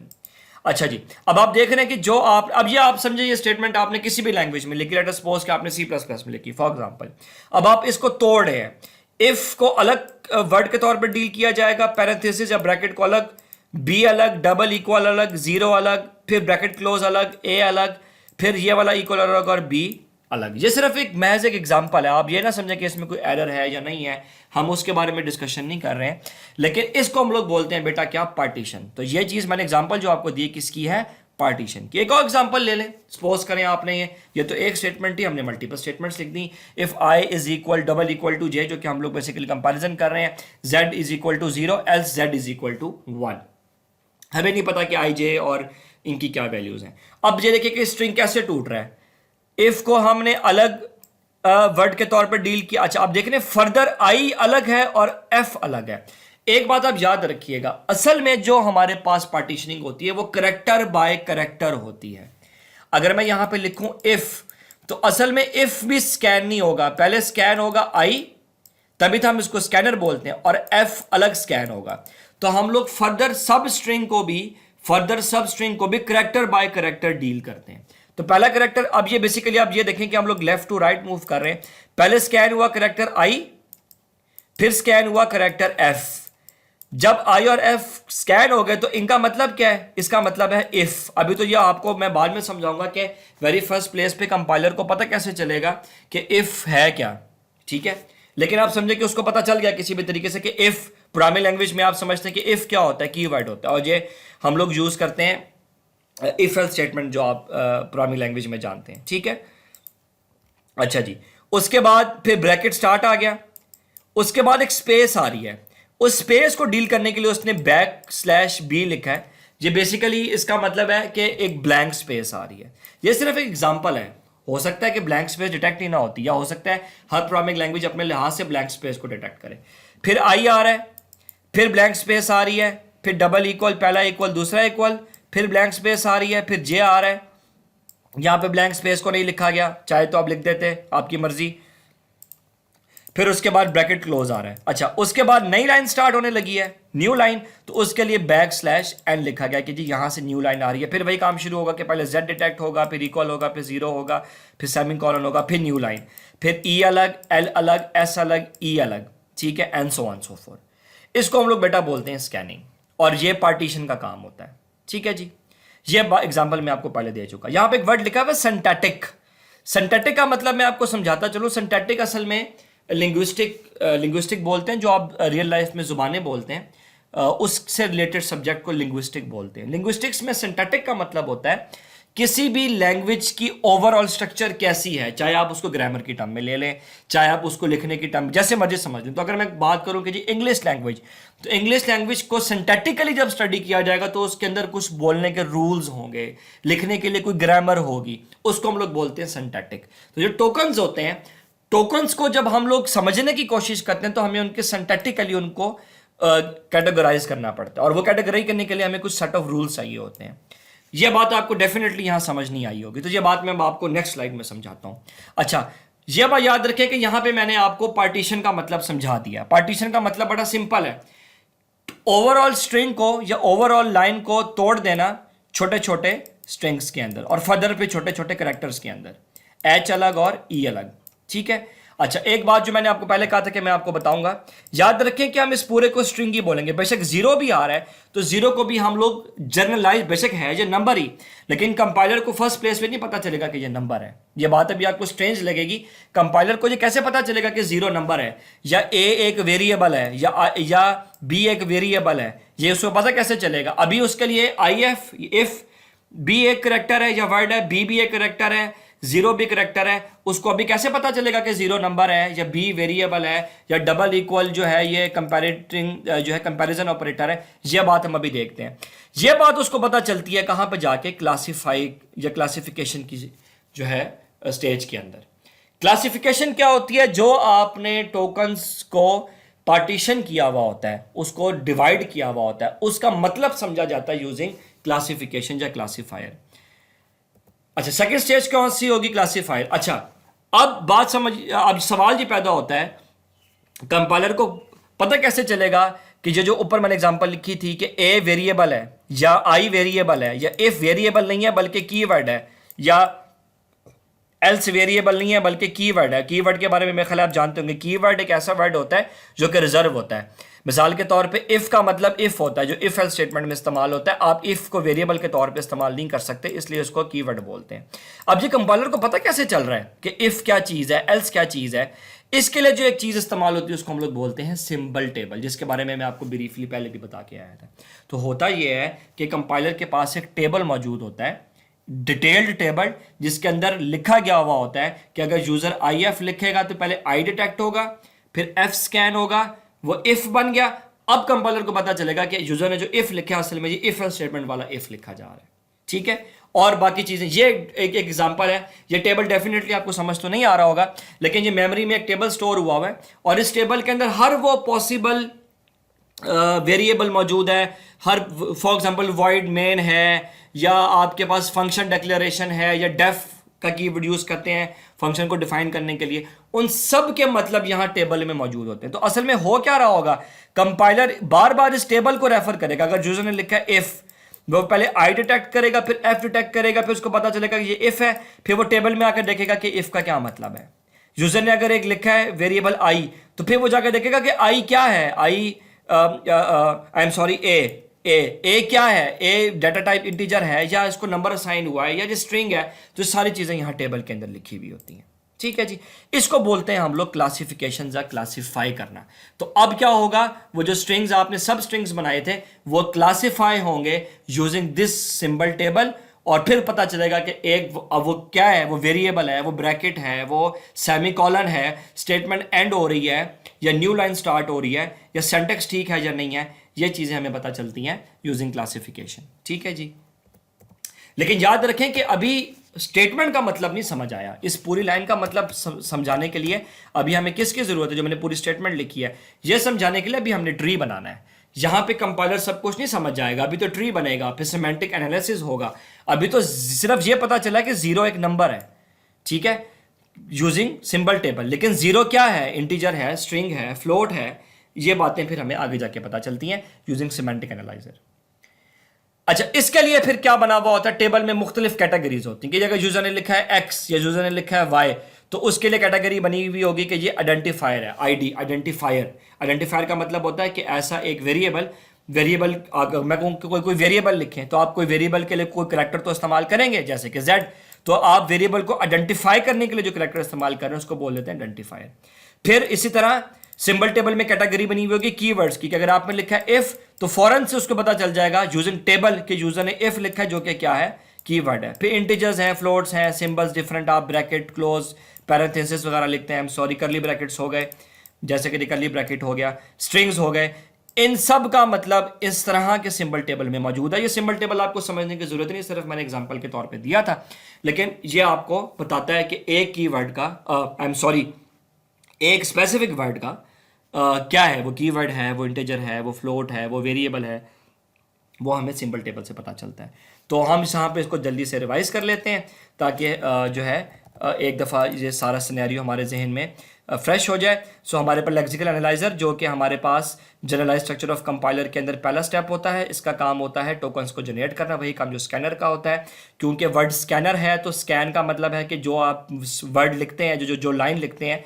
अच्छा जी, अब आप देख रहे हैं कि जो अब ये आप समझे, ये स्टेटमेंट आपने किसी भी लैंग्वेज में लिखी, लेट अस सपोज कि आपने C++ में लिखी फॉर एग्जांपल। अब आप इसको तोड़ रहे हैं, इफ को अलग वर्ड के तौर पर डील किया जाएगा, पैरेंथेसिस या ब्रैकेट को अलग, बी अलग, डबल इक्वल अलग, जीरो अलग, फिर ब्रैकेट क्लोज अलग, ए अलग, फिर ये वाला इक्वल अलग और बी अलग। ये सिर्फ एक महज एक एग्जांपल है, आप ये ना समझें कि इसमें कोई एरर है या नहीं है, हम उसके बारे में डिस्कशन नहीं कर रहे हैं। लेकिन इसको हम लोग बोलते हैं बेटा क्या, पार्टीशन। तो ये चीज मैंने एग्जांपल जो आपको दी किसकी है, पार्टीशन की। एक और एग्जांपल ले लें, सपोज करें आपने ये तो एक स्टेटमेंट ही, हमने मल्टीपल स्टेटमेंट्स लिख दी। If I is equal double equal to J, जो कि हम लोग बेसिकली कंपैरिजन कर रहे हैं, Z is equal to 0 else Z is equal to 1। हमें नहीं पता कि आई जे और इनकी क्या वैल्यूज हैं। अब ये देखिए कि स्ट्रिंग कैसे टूट रहा है। इफ को हमने अलग वर्ड के तौर पर डील किया। अच्छा, आप देख रहे हैं फर्दर आई अलग है और एफ अलग है। एक बात आप याद रखिएगा, असल में जो हमारे पास पार्टीशनिंग होती है वो करेक्टर बाय करेक्टर होती है। अगर मैं यहां पे लिखूं इफ, तो असल में इफ भी स्कैन नहीं होगा, पहले स्कैन होगा आई, तभी तो हम इसको स्कैनर बोलते हैं, और एफ अलग स्कैन होगा। तो हम लोग फर्दर सब स्ट्रिंग को भी करेक्टर बाय करेक्टर डील करते हैं। तो पहला करेक्टर, अब ये बेसिकली आप ये देखें कि हम लोग लेफ्ट टू राइट मूव कर रहे हैं। पहले स्कैन हुआ करेक्टर आई, फिर स्कैन हुआ करेक्टर एफ। जब आई और एफ स्कैन हो गए तो इनका मतलब क्या है, इसका मतलब है इफ। अभी तो ये आपको मैं बाद में समझाऊंगा कि वेरी फर्स्ट प्लेस पे कंपाइलर को पता कैसे चलेगा कि इफ है क्या, ठीक है। लेकिन आप समझे कि उसको पता चल गया किसी भी तरीके से कि इफ, प्रोग्रामिंग लैंग्वेज में आप समझते हैं कि इफ क्या होता है, कीवर्ड होता है, और ये हम लोग यूज करते हैं इफ एल्स स्टेटमेंट, जो आप प्रोग्रामिंग लैंग्वेज में जानते हैं, ठीक है। अच्छा जी, उसके बाद फिर ब्रैकेट स्टार्ट आ गया, उसके बाद एक स्पेस आ रही है। उस स्पेस को डील करने के लिए उसने \b लिखा है। ये बेसिकली इसका मतलब है कि एक ब्लैंक स्पेस आ रही है। ये सिर्फ एक एग्जांपल है, हो सकता है कि ब्लैंक स्पेस डिटेक्ट ही ना होती, या हो सकता है हर प्रोग्रामिंग लैंग्वेज अपने लिहाज से ब्लैंक स्पेस को डिटेक्ट करे। फिर आई आ रहा है, फिर ब्लैंक स्पेस आ रही है, फिर डबल इक्वल, पहला इक्वल दूसरा इक्वल, फिर ब्लैंक स्पेस आ रही है, फिर जे आ रहा है। यहां पे ब्लैंक स्पेस को नहीं लिखा गया, चाहे तो आप लिख देते, आपकी मर्जी। फिर उसके बाद ब्रैकेट क्लोज आ रहा है। अच्छा, उसके बाद नई लाइन स्टार्ट होने लगी है, न्यू लाइन, तो उसके लिए \n लिखा गया कि जी यहां से न्यू लाइन आ रही है। फिर वही काम शुरू होगा कि पहले z डिटेक्ट होगा, फिर इक्वल होगा, फिर 0 होगा, फिर सेमीकोलन होगा, फिर न्यू लाइन, फिर e अलग, l अलग, s अलग, e अलग, ठीक है, and so on so fourth. इसको हम लोग बेटा बोलते हैं स्कैनिंग, और ये पार्टीशन का काम होता है, ठीक है जी। ये एग्जाम्पल मैं आपको पहले दे चुका। यहां पर एक वर्ड लिखा हुआ है सिंटैटिक। सिंटैटिक का मतलब मैं आपको समझाता चलूं। सिंटैटिक असल में लिंग्विस्टिक बोलते हैं, जो आप रियल लाइफ में जुबानें बोलते हैं, उससे रिलेटेड सब्जेक्ट को लिंग्विस्टिक बोलते हैं। लिंग्विस्टिक्स में सिंटैटिक का मतलब होता है किसी भी लैंग्वेज की ओवरऑल स्ट्रक्चर कैसी है, चाहे आप उसको ग्रामर की टर्म में ले लें, चाहे आप उसको लिखने की टर्म, जैसे मर्जी समझ लें। तो अगर मैं बात करूं कि जी इंग्लिश लैंग्वेज, तो इंग्लिश लैंग्वेज को सिंटैटिकली जब स्टडी किया जाएगा तो उसके अंदर कुछ बोलने के रूल्स होंगे, लिखने के लिए कोई ग्रामर होगी, उसको हम लोग बोलते हैं सिंटैटिक। तो जो टोकन्स होते हैं, टोकन्स को जब हम लोग समझने की कोशिश करते हैं तो हमें उनके सिंटैक्टिकली उनको कैटेगराइज करना पड़ता है, और वो कैटेगराइज करने के लिए हमें कुछ सेट ऑफ रूल्स चाहिए होते हैं। ये बात आपको डेफिनेटली यहां समझ नहीं आई होगी, तो ये बात मैं आपको नेक्स्ट स्लाइड में समझाता हूं। अच्छा, ये बात याद रखें कि यहां पे मैंने आपको पार्टीशन का मतलब समझा दिया। पार्टीशन का मतलब बड़ा सिंपल है, ओवरऑल स्ट्रिंग को या ओवरऑल लाइन को तोड़ देना छोटे छोटे स्ट्रिंग्स के अंदर और फर्दर पे छोटे छोटे करेक्टर्स के अंदर, एच अलग और ई अलग। ठीक है। अच्छा, एक बात जो मैंने आपको पहले कहा था कि मैं आपको बताऊंगा, याद रखें कि हम इस पूरे को स्ट्रिंग ही बोलेंगे। बेशक जीरो भी आ रहा है तो जीरो को भी हम लोग जनरलाइज, बेशक है ये नंबर ही, लेकिन कंपाइलर को फर्स्ट प्लेस पे नहीं पता चलेगा कि ये नंबर है। ये बात अभी आपको स्ट्रेंज लगेगी, कंपाइलर को ये कैसे पता चलेगा कि जीरो नंबर है या ए एक वेरिएबल है या बी एक वेरिएबल है, ये उसको पता कैसे चलेगा? अभी उसके लिए आई एफ, इफ बी एक करेक्टर है या वर्ड है, बी भी एक करेक्टर है, जीरो भी करेक्टर है, उसको अभी कैसे पता चलेगा कि जीरो नंबर है या बी वेरिएबल है या डबल इक्वल जो है ये कंपैरेटिंग जो है कंपैरिजन ऑपरेटर है? ये बात हम अभी देखते हैं। ये बात उसको पता चलती है कहां पे जाके? क्लासिफाई या क्लासिफिकेशन की जो है स्टेज के अंदर। क्लासिफिकेशन क्या होती है? जो आपने टोकन्स को पार्टीशन किया हुआ होता है, उसको डिवाइड किया हुआ होता है, उसका मतलब समझा जाता है यूजिंग क्लासिफिकेशन या क्लासिफायर। अच्छा, सेकंड स्टेज कौन सी होगी? क्लासिफायर। अच्छा, अब बात समझ, अब सवाल ये पैदा होता है, कंपाइलर को पता कैसे चलेगा कि जो ऊपर मैंने एग्जांपल लिखी थी कि ए वेरिएबल है या आई वेरिएबल है या इफ वेरिएबल नहीं है बल्कि कीवर्ड है या एल्स वेरिएबल नहीं है बल्कि कीवर्ड है। कीवर्ड के बारे में मेरे ख्याल आप जानते होंगे, कीवर्ड एक ऐसा वर्ड होता है जो कि रिजर्व होता है। मिसाल के तौर पे इफ का मतलब इफ होता है, जो इफ एल्स स्टेटमेंट में इस्तेमाल होता है। आप इफ को वेरिएबल के तौर पे इस्तेमाल नहीं कर सकते, इसलिए उसको कीवर्ड बोलते हैं। अब ये कंपाइलर को पता कैसे चल रहा है कि इफ क्या चीज है, एल्स क्या चीज है? इसके लिए जो एक चीज इस्तेमाल होती है उसको हम लोग बोलते हैं सिंबल टेबल, जिसके बारे में मैं आपको ब्रीफली पहले भी बता के आया था। तो होता यह है कि कंपाइलर के पास एक टेबल मौजूद होता है, डिटेल्ड टेबल, जिसके अंदर लिखा गया हुआ होता है कि अगर यूजर आई एफ लिखेगा तो पहले आई डिटेक्ट होगा, फिर एफ स्कैन होगा, वो इफ बन गया। अब कंपाइलर को पता चलेगा कि यूजर ने जो इफ लिखा है असल में ये इफ स्टेटमेंट वाला इफ लिखा जा रहा है। ठीक है। और बाकी चीजें, ये एक एग्जांपल है। ये टेबल डेफिनेटली आपको समझ तो नहीं आ रहा होगा, लेकिन ये मेमोरी में एक टेबल स्टोर हुआ है और इस टेबल के अंदर हर वो पॉसिबल वेरिएबल मौजूद है। हर, फॉर एग्जांपल वॉइड मेन है, या आपके पास फंक्शन डिक्लेरेशन है, या डेफ का कीवर्ड यूज करते हैं फंक्शन को डिफाइन करने के लिए, उन सब के मतलब यहां टेबल में मौजूद होते हैं। तो असल में हो क्या रहा होगा, कंपाइलर बार बार इस टेबल को रेफर करेगा। अगर यूजर ने लिखा है इफ, वो पहले आई डिटेक्ट करेगा, फिर एफ डिटेक्ट करेगा, फिर उसको पता चलेगा कि ये इफ है, फिर वो टेबल में आकर देखेगा कि इफ का क्या मतलब है। यूजर ने अगर एक लिखा है वेरिएबल आई, तो फिर वो जाकर देखेगा कि आई क्या है, आई आई एम सॉरी ए क्या है, ए डाटा टाइप इंटीजर है या इसको नंबर असाइन हुआ है या जो स्ट्रिंग है। तो सारी चीजें यहां टेबल के अंदर लिखी हुई होती हैं। ठीक है जी, इसको बोलते हैं हम लोग क्लासिफिकेशन या क्लासिफाई करना। तो अब क्या होगा, वो जो स्ट्रिंग्स आपने सब स्ट्रिंग्स बनाए थे वो क्लासिफाई होंगे यूजिंग दिस सिंबल टेबल, और फिर पता चलेगा कि एक अब वो क्या है, वो वेरिएबल है, वो ब्रैकेट है, वो सेमीकोलन है, स्टेटमेंट एंड हो रही है या न्यू लाइन स्टार्ट हो रही है, या सिंटैक्स ठीक है या नहीं है। ये चीजें हमें पता चलती हैं यूजिंग क्लासिफिकेशन। ठीक है जी, लेकिन याद रखें कि अभी स्टेटमेंट का मतलब नहीं समझ आया। इस पूरी लाइन का मतलब समझाने के लिए अभी हमें किसकी जरूरत है? जो मैंने पूरी स्टेटमेंट लिखी है यह समझाने के लिए अभी हमने ट्री बनाना है। यहां पे कंपाइलर सब कुछ नहीं समझ जाएगा, अभी तो ट्री बनेगा, फिर सिमेंटिक एनालिसिस होगा। अभी तो सिर्फ ये पता चला कि जीरो एक नंबर है, ठीक है, यूजिंग सिंबल टेबल। लेकिन जीरो क्या है? इंटीजर है, स्ट्रिंग है, फ्लोट है। ये बातें फिर हमें आगे जाके पता चलती हैं यूजिंग सिमेंटिक एनालाइजर। अच्छा, इसके लिए फिर क्या बना हुआ होता है? टेबल में मुख्तलिफ कैटेगरीज होती हैं कि अगर यूजर ने लिखा है एक्स या यूजर ने लिखा है वाई, तो उसके लिए कैटेगरी बनी हुई होगी कि ये आइडेंटिफायर है, आईडी आइडेंटिफायर। आइडेंटिफायर का मतलब होता है कि ऐसा एक वेरिएबल अगर मैं कहूँ कि कोई वेरिएबल लिखें तो आप कोई वेरिएबल के लिए कोई करैक्टर तो इस्तेमाल करेंगे, जैसे कि जेड। तो आप वेरिएबल को आइडेंटिफाई करने के लिए जो करैक्टर इस्तेमाल कर रहे हैं उसको बोल देते हैं आइडेंटिफायर। फिर इसी तरह सिंबल टेबल में कैटेगरी बनी हुई होगी कीवर्ड्स की, कि अगर आपने लिखा है इफ तो फौरन से उसको पता चल जाएगा यूजिंग टेबल के यूजर ने इफ लिखा है जो कि क्या है, कीवर्ड है। फिर इंटीजर्स हैं, फ्लोट्स हैं, सिंबल्स डिफरेंट, आप ब्रैकेट, क्लोज, पैरेंथेसिस वगैरह लिखते हैं। सॉरी, करली ब्रैकेट्स हो गए, जैसे कि करली ब्रैकेट हो गया, स्ट्रिंग्स हो गए। इन सब का मतलब इस तरह के सिंबल टेबल में मौजूद है। ये सिंबल टेबल आपको समझने की जरूरत नहीं, सिर्फ मैंने एग्जांपल के तौर पे दिया था, लेकिन ये आपको बताता है कि एक कीवर्ड का आई एम सॉरी एक स्पेसिफिक वर्ड का क्या है, वो कीवर्ड है, वो इंटीजर है, वो फ्लोट है, वो वेरिएबल है, वो हमें सिंबल टेबल से पता चलता है। तो हम यहाँ पे इसको जल्दी से रिवाइज कर लेते हैं ताकि जो है एक दफ़ा ये सारा सिनेरियो हमारे जहन में फ्रेश हो जाए। सो हमारे पास लेक्सिकल एनालाइजर, जो कि हमारे पास जनरलाइज स्ट्रक्चर ऑफ कंपाइलर के अंदर पहला स्टेप होता है। इसका काम होता है टोकन्स को जनरेट करना, वही काम जो स्कैनर का होता है। क्योंकि वर्ड स्कैनर है तो स्कैन का मतलब है कि जो आप वर्ड लिखते हैं, जो लाइन लिखते हैं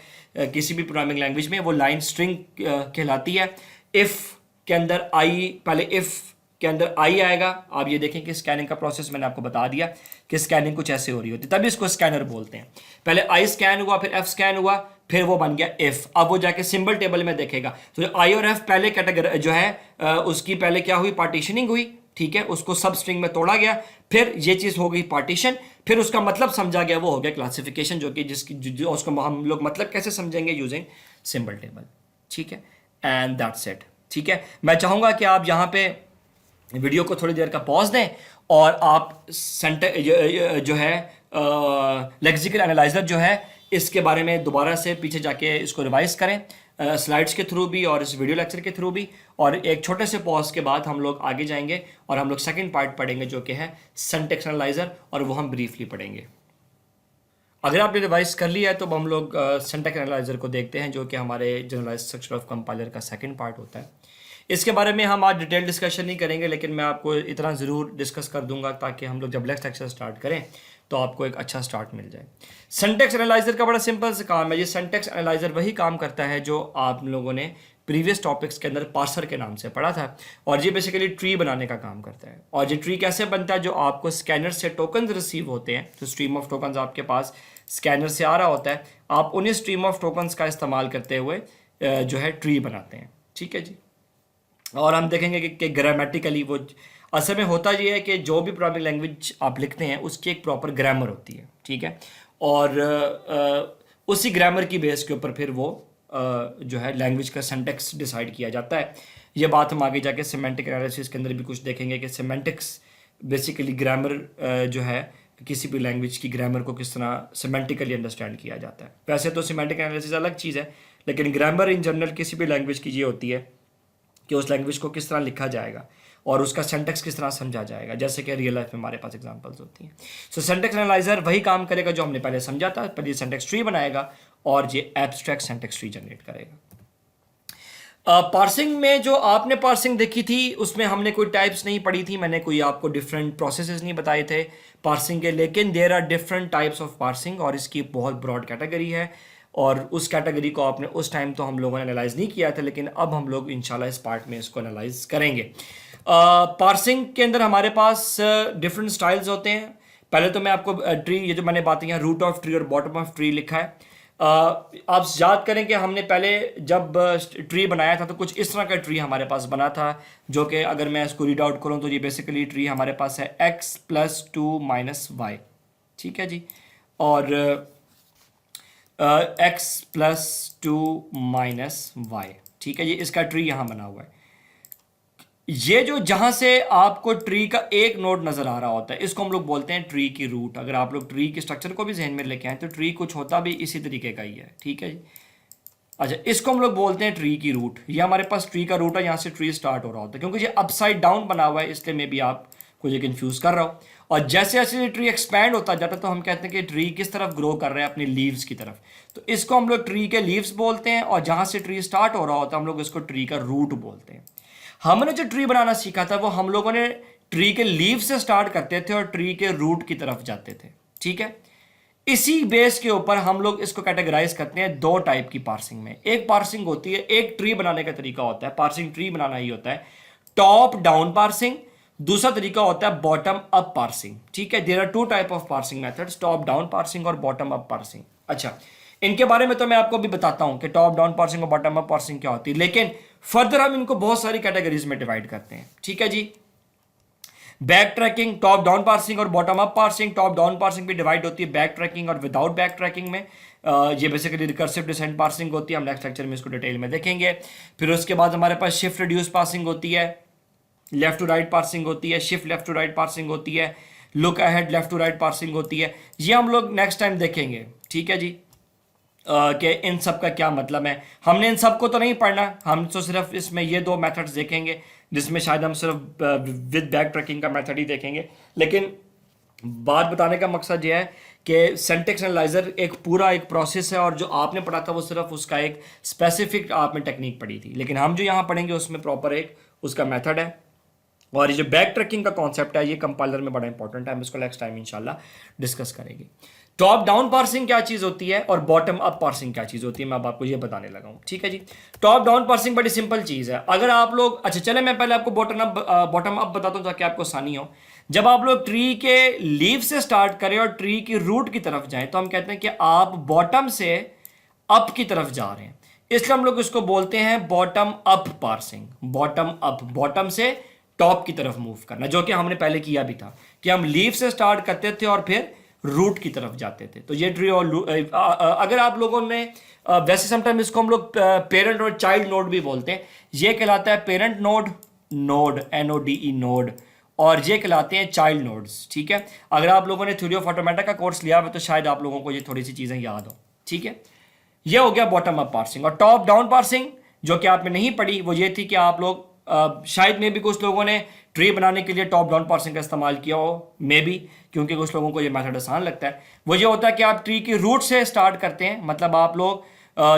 किसी भी प्रोग्रामिंग लैंग्वेज में, वो लाइन स्ट्रिंग कहलाती है। इफ़ के अंदर आई, पहले इफ़ के अंदर आई आएगा। आप ये देखें कि स्कैनिंग का प्रोसेस मैंने आपको बता दिया कि स्कैनिंग कुछ ऐसे हो रही होती है, तभी इसको स्कैनर बोलते हैं। पहले आई स्कैन हुआ, फिर एफ स्कैन हुआ, फिर वो बन गया इफ। अब वो जाके सिंबल टेबल में देखेगा तो जो आई और एफ पहले कैटेगरी जो है उसकी पहले क्या हुई, पार्टीशनिंग हुई, ठीक है, उसको सब स्ट्रिंग में तोड़ा गया, फिर ये चीज़ हो गई पार्टीशन, फिर उसका मतलब समझा गया, वो हो गया क्लासिफिकेशन, जो कि जो उसको हम लोग मतलब कैसे समझेंगे, यूजिंग सिंबल टेबल, ठीक है। एंड दैट्स इट, ठीक है। मैं चाहूँगा कि आप यहाँ पे वीडियो को थोड़ी देर का पॉज दें और आप जो है लेक्सिकल एनालाइजर जो है इसके बारे में दोबारा से पीछे जाके इसको रिवाइज करें स्लाइड्स के थ्रू भी और इस वीडियो लेक्चर के थ्रू भी। और एक छोटे से पॉज के बाद हम लोग आगे जाएंगे और हम लोग सेकंड पार्ट पढ़ेंगे जो कि है सिंटैक्स एनालाइजर, और वो हम ब्रीफली पढ़ेंगे। अगर आपने रिवाइज कर लिया है तो हम लोग सिंटैक्स एनालाइजर को देखते हैं, जो कि हमारे जनरलाइज स्ट्रक्चर ऑफ कंपाइलर का सेकंड पार्ट होता है। इसके बारे में हम आज डिटेल डिस्कशन नहीं करेंगे, लेकिन मैं आपको इतना ज़रूर डिस्कस कर दूंगा ताकि हम लोग जब नेक्स्ट लेक्चर स्टार्ट करें तो आपको एक अच्छा स्टार्ट मिल जाए। सिंटैक्स एनालाइजर का बड़ा सिंपल सा काम है। ये सिंटैक्स एनालाइजर वही काम करता है जो आप लोगों ने प्रीवियस टॉपिक्स के अंदर पार्सर के नाम से पढ़ा था, और ये बेसिकली ट्री बनाने का काम करता है। और ये ट्री कैसे बनता है, जो आपको स्कैनर से टोकन रिसीव होते हैं, तो स्ट्रीम ऑफ टोकन्स आपके पास स्कैनर से आ रहा होता है, आप उन्हीं स्ट्रीम ऑफ टोकन्स का इस्तेमाल करते हुए जो है ट्री बनाते हैं, ठीक है जी। और हम देखेंगे कि ग्रामेटिकली वो असल में होता ये है कि जो भी प्रोग्रामिंग लैंग्वेज आप लिखते हैं उसकी एक प्रॉपर ग्रामर होती है, ठीक है, और उसी ग्रामर की बेस के ऊपर फिर वो जो है लैंग्वेज का सिंटैक्स डिसाइड किया जाता है। ये बात हम आगे जाके सिमेंटिक एनालिसिस के अंदर भी कुछ देखेंगे कि सिमेंटिक्स बेसिकली ग्रामर जो है किसी भी लैंग्वेज की ग्रामर को किस तरह सिमेंटिकली अंडरस्टैंड किया जाता है। वैसे तो सिमेंटिक एनालिसिस अलग चीज़ है, लेकिन ग्रामर इन जनरल किसी भी लैंग्वेज की ये होती है कि उस लैंग्वेज को किस तरह लिखा जाएगा और उसका सिंटैक्स किस तरह समझा जाएगा, जैसे कि रियल लाइफ में हमारे पास एग्जांपल्स होती हैं। सो सिंटैक्स एनालाइजर वही काम करेगा जो हमने पहले समझा था, पहले सिंटैक्स ट्री बनाएगा और ये एब्स्ट्रैक्ट सिंटैक्स ट्री जनरेट करेगा। पार्सिंग में जो आपने पार्सिंग देखी थी उसमें हमने कोई टाइप्स नहीं पढ़ी थी, मैंने कोई आपको डिफरेंट प्रोसेसेस नहीं बताए थे पार्सिंग के, लेकिन there are different types of parsing और इसकी बहुत ब्रॉड कैटेगरी है, और उस कैटेगरी को आपने उस टाइम तो हम लोगों ने एनालाइज नहीं किया था, लेकिन अब हम लोग इंशाल्लाह इस पार्ट में इसको एनालाइज करेंगे। पार्सिंग के अंदर हमारे पास डिफरेंट स्टाइल्स होते हैं। पहले तो मैं आपको ट्री, ये जो मैंने बातें यहाँ रूट ऑफ ट्री और बॉटम ऑफ ट्री लिखा है, आप याद करें कि हमने पहले जब ट्री बनाया था तो कुछ इस तरह का ट्री हमारे पास बना था, जो कि अगर मैं इसको रीड आउट करूँ तो ये बेसिकली ट्री हमारे पास है x+2 - y, ठीक है जी, और x+2 - ठीक है, ये इसका ट्री यहाँ बना हुआ है। ये जो जहाँ से आपको ट्री का एक नोड नज़र आ रहा होता है इसको हम लोग बोलते हैं ट्री की रूट। अगर आप लोग ट्री के स्ट्रक्चर को भी जहन में लेके आए तो ट्री कुछ होता भी इसी तरीके का ही है, ठीक है जी। अच्छा, इसको हम लोग बोलते हैं ट्री की रूट। ये हमारे पास ट्री का रूट है, यहाँ से ट्री स्टार्ट हो रहा होता है, क्योंकि ये अपसाइड डाउन बना हुआ है इसलिए मे भी आपको ये कंफ्यूज कर रहा हो। और जैसे जैसे ये ट्री एक्सपैंड होता जाता है तो हम कहते हैं कि ट्री किस तरफ ग्रो कर रहा है, अपनी लीव्स की तरफ, तो इसको हम लोग ट्री के लीव्स बोलते हैं। और जहाँ से ट्री स्टार्ट हो रहा होता है हम लोग इसको ट्री का रूट बोलते हैं। हमने जो ट्री बनाना सीखा था वो हम लोगों ने ट्री के लीव से स्टार्ट करते थे और ट्री के रूट की तरफ जाते थे, ठीक है। इसी बेस के ऊपर हम लोग इसको कैटेगराइज करते हैं दो टाइप की पार्सिंग में। एक पार्सिंग होती है, एक ट्री बनाने का तरीका होता है, पार्सिंग ट्री बनाना ही होता है, टॉप डाउन पार्सिंग। दूसरा तरीका होता है बॉटम अप पार्सिंग, ठीक है। There are two type of parsing methods, top down parsing और बॉटम अप पार्सिंग। अच्छा, इनके बारे में तो मैं आपको भी बताता हूं कि टॉप डाउन पार्सिंग और बॉटम अप पार्सिंग क्या होती है, लेकिन फर्दर हम इनको बहुत सारी कैटेगरीज में डिवाइड करते हैं, ठीक है जी। Back tracking, top down parsing और bottom up parsing. Top down parsing भी डिवाइड होती है बैक ट्रैकिंग और विदाउट बैक ट्रैकिंग में। ये बेसिकली रिकर्सिव डिसेंट पार्सिंग होती है, हम नेक्स्ट लेक्चर में इसको डिटेल में देखेंगे। फिर उसके बाद हमारे पास शिफ्ट रिड्यूस पार्सिंग होती है, लेफ्ट टू राइट पार्सिंग होती है, shift left to right parsing होती है, look ahead left to right parsing होती है। ये हम लोग नेक्स्ट टाइम देखेंगे, ठीक है जी। कि इन सब का क्या मतलब है। हमने इन सब को तो नहीं पढ़ना, हम तो सिर्फ इसमें ये दो मेथड्स देखेंगे, जिसमें शायद हम सिर्फ विद बैक ट्रैकिंग का मेथड ही देखेंगे। लेकिन बात बताने का मकसद ये है कि सिंटैक्स एनालाइजर एक पूरा एक प्रोसेस है, और जो आपने पढ़ा था वो सिर्फ उसका एक स्पेसिफिक आपने टेक्निक पढ़ी थी, लेकिन हम जो यहाँ पढ़ेंगे उसमें प्रॉपर एक उसका मेथड है। और ये जो बैक ट्रैकिंग का कॉन्सेप्ट है ये कंपाइलर में बड़ा इंपॉर्टेंट है, हम इसको नेक्स्ट टाइम इंशाल्लाह डिस्कस करेंगे। टॉप डाउन पार्सिंग क्या चीज़ होती है और बॉटम अप पार्सिंग क्या चीज़ होती है, मैं अब आपको ये बताने लगा हूँ। ठीक है जी। टॉप डाउन पार्सिंग बड़ी सिंपल चीज़ है। अगर आप लोग, अच्छा चले मैं पहले आपको बॉटम अप बताता हूँ ताकि आपको आसानी हो। जब आप लोग ट्री के लीव से स्टार्ट करें और ट्री की रूट की तरफ जाएं तो हम कहते हैं कि आप बॉटम से अप की तरफ जा रहे हैं, इसलिए हम लोग इसको बोलते हैं bottom up parsing. Bottom up, bottom से टॉप की तरफ मूव करना, जो कि हमने पहले किया भी था कि हम लीव से स्टार्ट करते थे और फिर रूट की तरफ जाते थे। तो ये ट्री और अगर आप लोगों ने वैसे समटाइम इसको हम लोग पेरेंट और चाइल्ड नोड भी बोलते हैं। ये कहलाता है parent node, node NODE node, और ये कहलाते हैं चाइल्ड नोड्स। ठीक है। अगर आप लोगों ने थ्योरी ऑफ ऑटोमेटा का कोर्स लिया हुआ तो शायद आप लोगों को ये थोड़ी सी चीज़ें याद हो। ठीक है। ये हो गया बॉटम अप पार्सिंग। और टॉप डाउन पार्सिंग जो कि आपने नहीं पढ़ी वो ये थी कि आप लोग शायद में भी कुछ लोगों ने ट्री बनाने के लिए टॉप डाउन पार्सिंग का इस्तेमाल किया हो, मे बी, क्योंकि कुछ लोगों को ये मेथड आसान लगता है। वो ये होता है कि आप ट्री की रूट से स्टार्ट करते हैं, मतलब आप लोग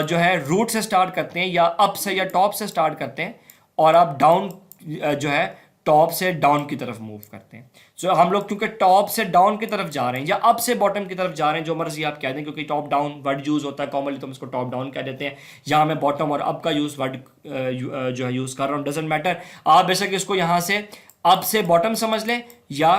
जो है रूट से स्टार्ट करते हैं या अप से या टॉप से स्टार्ट करते हैं, और आप डाउन जो है टॉप से डाउन की तरफ मूव करते हैं। सो हम लोग क्योंकि टॉप से डाउन की तरफ जा रहे हैं या अप से बॉटम की तरफ जा रहे हैं, जो मर्जी आप कह दें, क्योंकि टॉप डाउन वर्ड यूज़ होता है कॉमनली, तो हम इसको टॉप डाउन कह देते हैं। यहाँ मैं बॉटम और अप का वर्ड जो है यूज़ कर रहा हूँ, डजेंट मैटर। आप बेशक इसको यहाँ से अप से बॉटम समझ लें या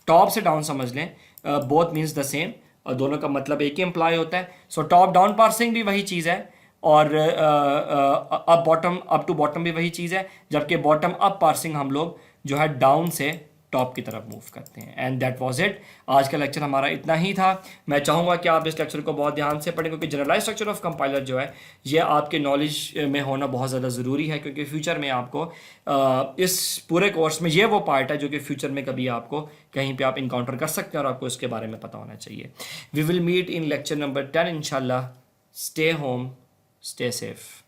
टॉप से डाउन समझ लें, बोथ मीन्स द सेम, और दोनों का मतलब एक ही एम्प्लॉय होता है। सो टॉप डाउन पार्सिंग भी वही चीज़ है, और up bottom, up to bottom भी वही चीज़ है, जबकि बॉटम अप पार्सिंग हम लोग जो है डाउन से टॉप की तरफ मूव करते हैं। And that was it. आज का लेक्चर हमारा इतना ही था। मैं चाहूँगा कि आप इस लेक्चर को बहुत ध्यान से पढ़ें, क्योंकि जनरलाइज स्ट्रक्चर ऑफ कंपाइलर जो है ये आपके नॉलेज में होना बहुत ज़्यादा ज़रूरी है, क्योंकि फ्यूचर में आपको इस पूरे कोर्स में ये वो पार्ट है जो कि फ्यूचर में कभी आपको कहीं पे आप इनकाउंटर कर सकते हैं और आपको इसके बारे में पता होना चाहिए। We will meet in lecture number 10 इंशाल्लाह। Stay home, stay safe.